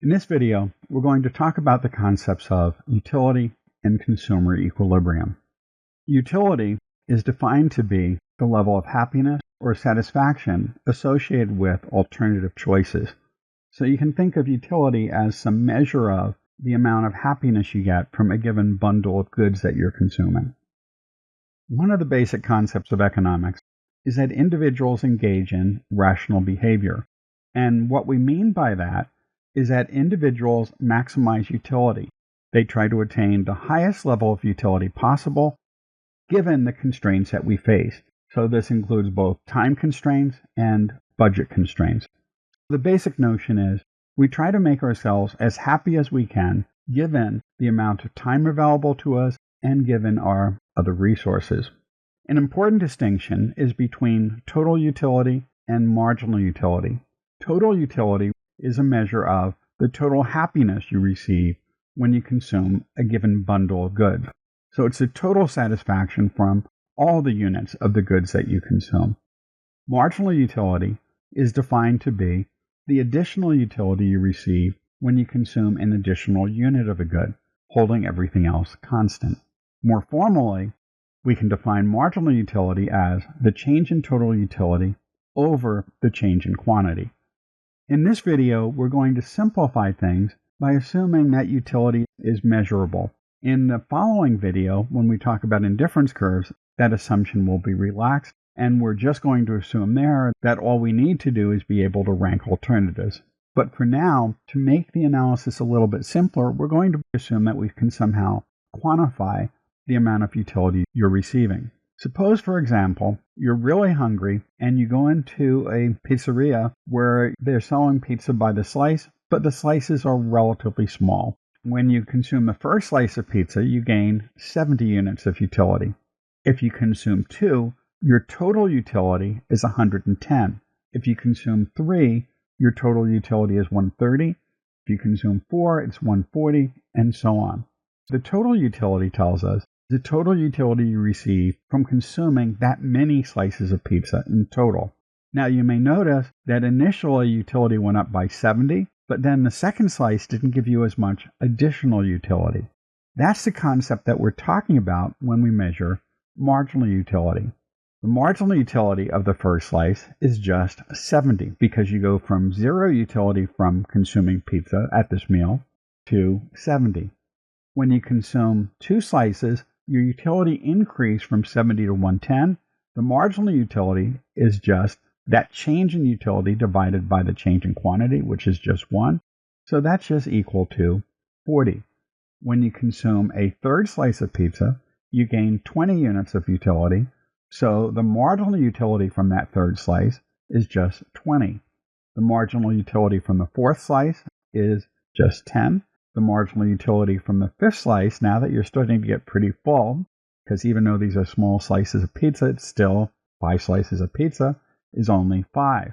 In this video, we're going to talk about the concepts of utility and consumer equilibrium. Utility is defined to be the level of happiness or satisfaction associated with alternative choices. So you can think of utility as some measure of the amount of happiness you get from a given bundle of goods that you're consuming. One of the basic concepts of economics is that individuals engage in rational behavior. And what we mean by that is that individuals maximize utility. They try to attain the highest level of utility possible given the constraints that we face. So this includes both time constraints and budget constraints. The basic notion is we try to make ourselves as happy as we can given the amount of time available to us and given our other resources. An important distinction is between total utility and marginal utility. Total utility is a measure of the total happiness you receive when you consume a given bundle of goods. So it's the total satisfaction from all the units of the goods that you consume. Marginal utility is defined to be the additional utility you receive when you consume an additional unit of a good, holding everything else constant. More formally, we can define marginal utility as the change in total utility over the change in quantity. In this video, we're going to simplify things by assuming that utility is measurable. In the following video, when we talk about indifference curves, that assumption will be relaxed, and we're just going to assume there that all we need to do is be able to rank alternatives. But for now, to make the analysis a little bit simpler, we're going to assume that we can somehow quantify the amount of utility you're receiving. Suppose, for example, you're really hungry and you go into a pizzeria where they're selling pizza by the slice, but the slices are relatively small. When you consume the first slice of pizza, you gain 70 units of utility. If you consume 2, your total utility is 110. If you consume 3, your total utility is 130. If you consume 4, it's 140, and so on. The total utility tells us the total utility you receive from consuming that many slices of pizza in total. Now you may notice that initially utility went up by 70, but then the second slice didn't give you as much additional utility. That's the concept that we're talking about when we measure marginal utility. The marginal utility of the first slice is just 70 because you go from 0 utility from consuming pizza at this meal to 70. When you consume 2 slices, your utility increased from 70 to 110. The marginal utility is just that change in utility divided by the change in quantity, which is just 1. So that's just equal to 40. When you consume a third slice of pizza, you gain 20 units of utility. So the marginal utility from that third slice is just 20. The marginal utility from the fourth slice is just 10. The marginal utility from the fifth slice, now that you're starting to get pretty full, because even though these are small slices of pizza, it's still 5 slices of pizza, is only 5.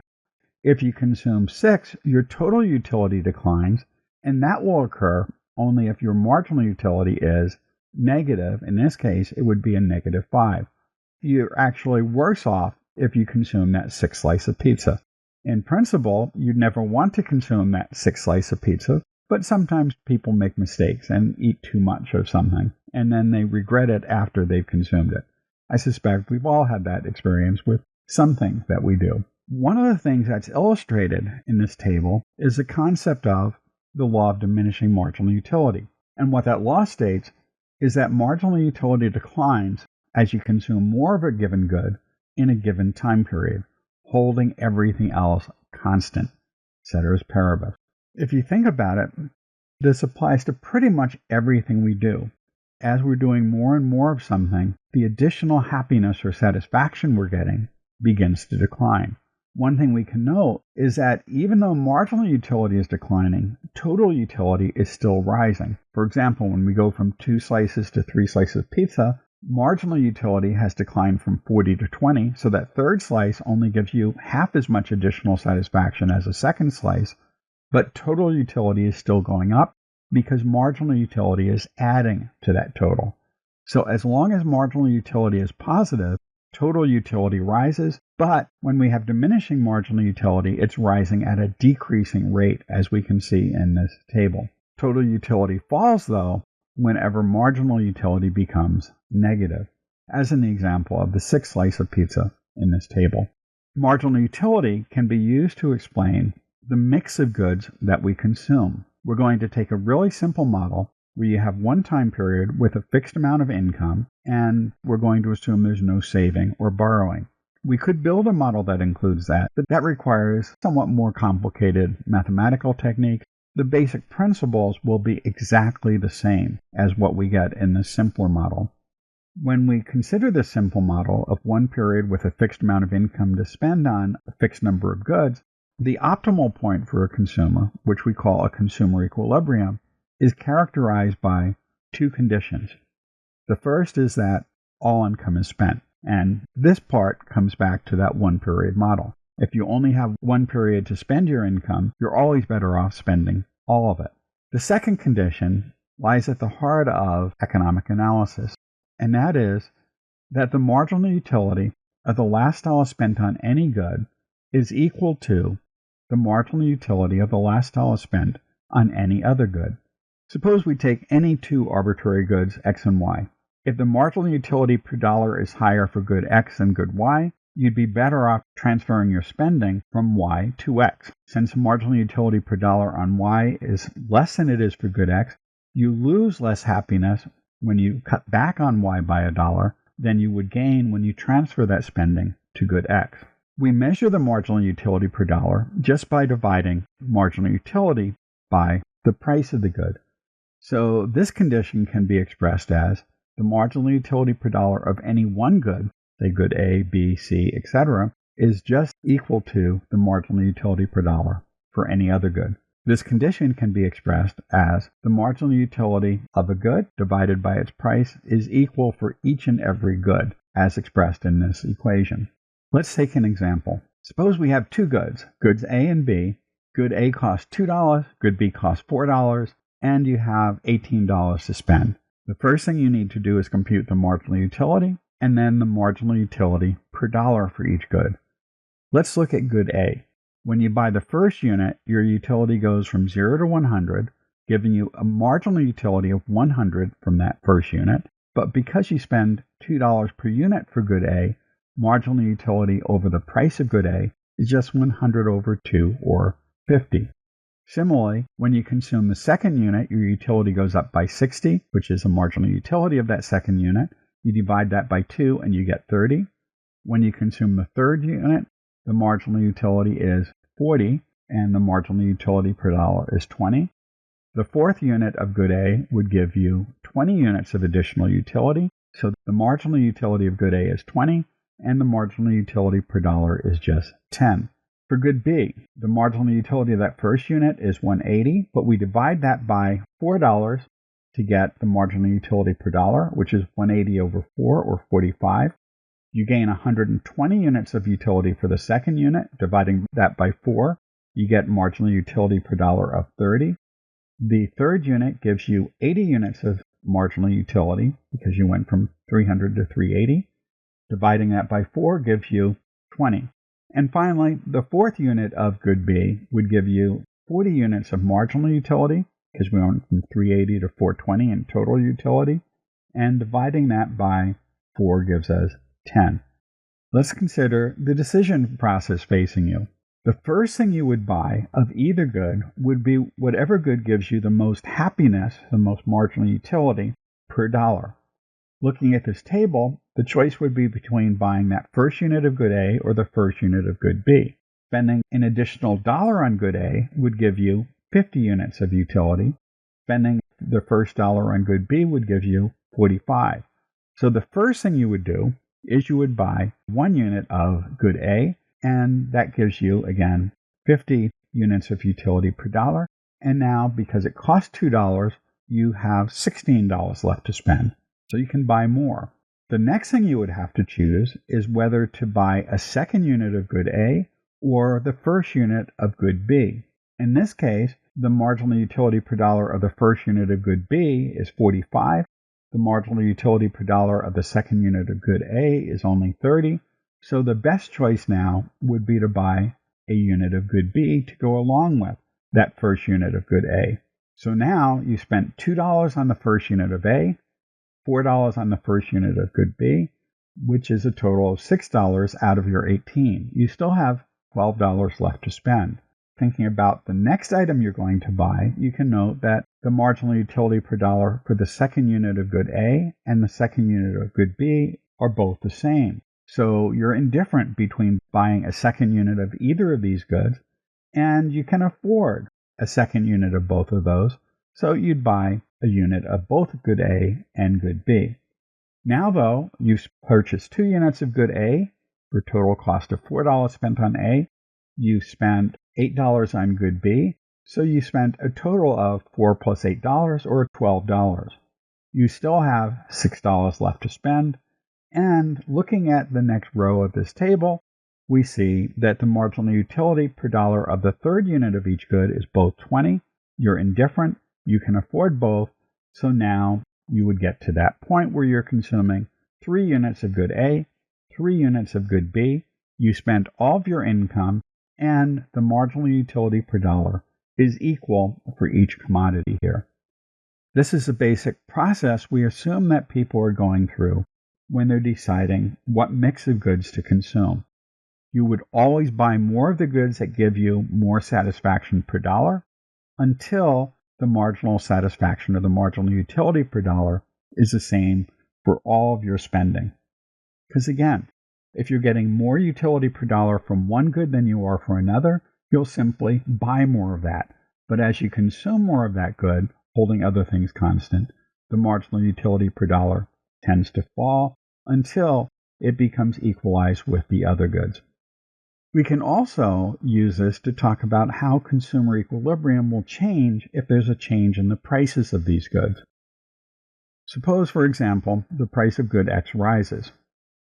If you consume 6, your total utility declines, and that will occur only if your marginal utility is negative. In this case, it would be a negative 5. You're actually worse off if you consume that 6th slice of pizza. In principle, you'd never want to consume that 6th slice of pizza, but sometimes people make mistakes and eat too much of something, and then they regret it after they've consumed it. I suspect we've all had that experience with some things that we do. One of the things that's illustrated in this table is the concept of the law of diminishing marginal utility. And what that law states is that marginal utility declines as you consume more of a given good in a given time period, holding everything else constant, ceteris paribus. If you think about it, this applies to pretty much everything we do. As we're doing more and more of something, the additional happiness or satisfaction we're getting begins to decline. One thing we can note is that even though marginal utility is declining, total utility is still rising. For example, when we go from 2 slices to 3 slices of pizza, marginal utility has declined from 40 to 20, so that third slice only gives you half as much additional satisfaction as a second slice, but total utility is still going up because marginal utility is adding to that total. So as long as marginal utility is positive, total utility rises, But when we have diminishing marginal utility, it's rising at a decreasing rate, as we can see in this table. Total utility falls, though, whenever marginal utility becomes negative, as in the example of the 6th slice of pizza in this table. Marginal utility can be used to explain the mix of goods that we consume. We're going to take a really simple model where you have one time period with a fixed amount of income, and we're going to assume there's no saving or borrowing. We could build a model that includes that, but that requires somewhat more complicated mathematical techniques. The basic principles will be exactly the same as what we get in the simpler model. When we consider the simple model of one period with a fixed amount of income to spend on a fixed number of goods, the optimal point for a consumer, which we call a consumer equilibrium, is characterized by two conditions. The first is that all income is spent, and this part comes back to that one period model. If you only have one period to spend your income, you're always better off spending all of it. The second condition lies at the heart of economic analysis, and that is that the marginal utility of the last dollar spent on any good is equal to the marginal utility of the last dollar spent on any other good. Suppose we take any two arbitrary goods, X and Y. If the marginal utility per dollar is higher for good X than good Y, you'd be better off transferring your spending from Y to X. Since the marginal utility per dollar on Y is less than it is for good X, you lose less happiness when you cut back on Y by $1 than you would gain when you transfer that spending to good X. We measure the marginal utility per dollar just by dividing marginal utility by the price of the good. So this condition can be expressed as the marginal utility per dollar of any one good, say good A, B, C, etc., is just equal to the marginal utility per dollar for any other good. This condition can be expressed as the marginal utility of a good divided by its price is equal for each and every good, as expressed in this equation. Let's take an example. Suppose we have two goods, goods A and B. Good A costs $2, good B costs $4, and you have $18 to spend. The first thing you need to do is compute the marginal utility and then the marginal utility per dollar for each good. Let's look at good A. When you buy the first unit, your utility goes from 0 to 100, giving you a marginal utility of 100 from that first unit. But because you spend $2 per unit for good A, marginal utility over the price of good A is just 100 over 2, or 50. Similarly, when you consume the second unit, your utility goes up by 60, which is the marginal utility of that second unit. You divide that by 2 and you get 30. When you consume the third unit, the marginal utility is 40 and the marginal utility per dollar is 20. The fourth unit of good A would give you 20 units of additional utility. So the marginal utility of good A is 20 and the marginal utility per dollar is just 10. For good B, the marginal utility of that first unit is 180, but we divide that by $4 to get the marginal utility per dollar, which is 180 over 4, or 45. You gain 120 units of utility for the second unit. Dividing that by 4, you get marginal utility per dollar of 30. The third unit gives you 80 units of marginal utility because you went from 300 to 380. Dividing that by 4 gives you 20. And finally, the fourth unit of good B would give you 40 units of marginal utility, because we went from 380 to 420 in total utility, and dividing that by 4 gives us 10. Let's consider the decision process facing you. The first thing you would buy of either good would be whatever good gives you the most happiness, the most marginal utility per dollar. Looking at this table, the choice would be between buying that first unit of good A or the first unit of good B. Spending an additional $1 on good A would give you 50 units of utility. Spending the first $1 on good B would give you 45. So the first thing you would do is you would buy 1 unit of good A, and that gives you, again, 50 units of utility per dollar. And now, because it costs $2, you have $16 left to spend. So you can buy more. The next thing you would have to choose is whether to buy a second unit of good A or the first unit of good B. In this case, the marginal utility per dollar of the first unit of good B is 45. The marginal utility per dollar of the second unit of good A is only 30. So the best choice now would be to buy a unit of good B to go along with that first unit of good A. So now you spent $2 on the first unit of A, $4 on the first unit of good B, which is a total of $6 out of your 18. You still have $12 left to spend. Thinking about the next item you're going to buy, you can note that the marginal utility per dollar for the second unit of good A and the second unit of good B are both the same. So you're indifferent between buying a second unit of either of these goods, and you can afford a second unit of both of those, so you'd buy a unit of both good A and good B. Now, though, you've purchased 2 units of good A for a total cost of $4 spent on A. You spent $8 on good B, so you spent a total of $4 plus $8 or $12. You still have $6 left to spend, and looking at the next row of this table, we see that the marginal utility per dollar of the third unit of each good is both 20. You're indifferent, you can afford both, so now you would get to that point where you're consuming 3 units of good A, 3 units of good B. You spent all of your income, and the marginal utility per dollar is equal for each commodity here. This is a basic process we assume that people are going through when they're deciding what mix of goods to consume. You would always buy more of the goods that give you more satisfaction per dollar until the marginal satisfaction or the marginal utility per dollar is the same for all of your spending. Because again, if you're getting more utility per dollar from one good than you are for another, you'll simply buy more of that. But as you consume more of that good, holding other things constant, the marginal utility per dollar tends to fall until it becomes equalized with the other goods. We can also use this to talk about how consumer equilibrium will change if there's a change in the prices of these goods. Suppose, for example, the price of good X rises.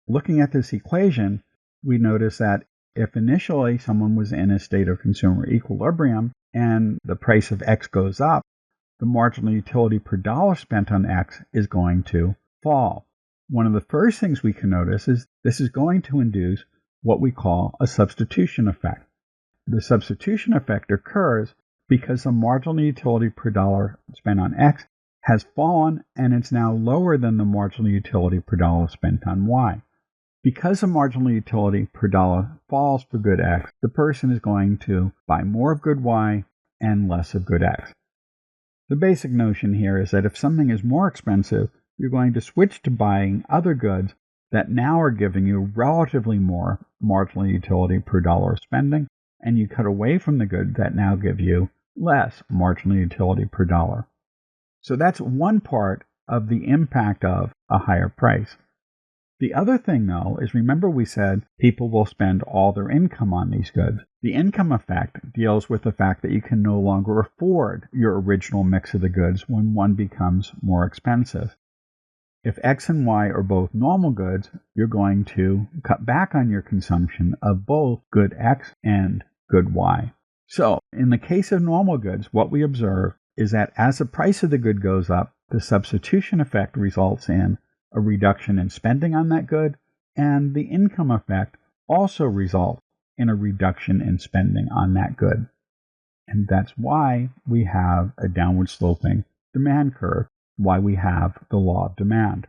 Looking at this equation, we notice that if initially someone was in a state of consumer equilibrium and the price of X goes up, the marginal utility per dollar spent on X is going to fall. One of the first things we can notice is this is going to induce what we call a substitution effect. The substitution effect occurs because the marginal utility per dollar spent on X has fallen and it's now lower than the marginal utility per dollar spent on Y. Because the marginal utility per dollar falls for good X, the person is going to buy more of good Y and less of good X. The basic notion here is that if something is more expensive, you're going to switch to buying other goods that now are giving you relatively more marginal utility per dollar spending, and you cut away from the goods that now give you less marginal utility per dollar. So that's one part of the impact of a higher price. The other thing, though, is remember we said people will spend all their income on these goods. The income effect deals with the fact that you can no longer afford your original mix of the goods when one becomes more expensive. If X and Y are both normal goods, you're going to cut back on your consumption of both good X and good Y. So, in the case of normal goods, what we observe is that as the price of the good goes up, the substitution effect results in a reduction in spending on that good, and the income effect also results in a reduction in spending on that good. And that's why we have a downward sloping demand curve, why we have the law of demand.